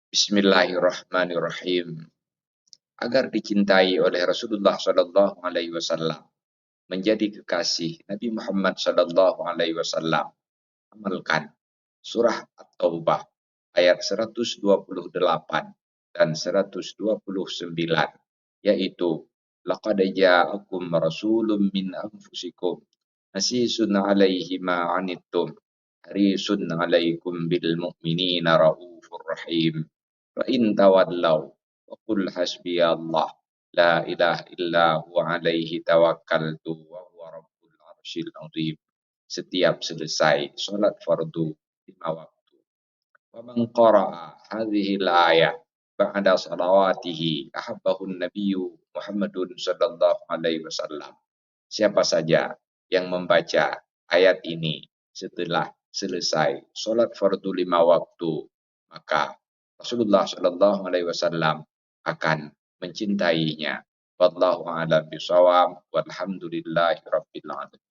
Bismillahirrahmanirrahim. Agar dicintai oleh Rasulullah Shallallahu Alaihi Wasallam, menjadi kekasih Nabi Muhammad Shallallahu Alaihi Wasallam, amalkan surah At-Taubah ayat 128 dan 129, yaitu laqad ja'akum rasulun min anfusikum azizun 'alaihi ma 'anittum harisun 'alaikum bil mu'minina raufur rahim. Fa in tawallaw wa qul hasbiyallah la ilaha illa huwa 'alaihi tawakkaltu wa huwa rabbul arsyil azim. Setiap selesai sholat fardu 5 waktu. Wa man qara'a hadhihi al-ayah ba'da salawatihi ahabbahu nabiyyu Muhammadun sallallahu alaihi wasallam. Siapa saja yang membaca ayat ini setelah selesai sholat fardu 5 waktu, maka Rasulullah sallallahu alaihi wasallam akan mencintainya. Wallahu a'lam bishawab. Walhamdulillahi rabbil alamin.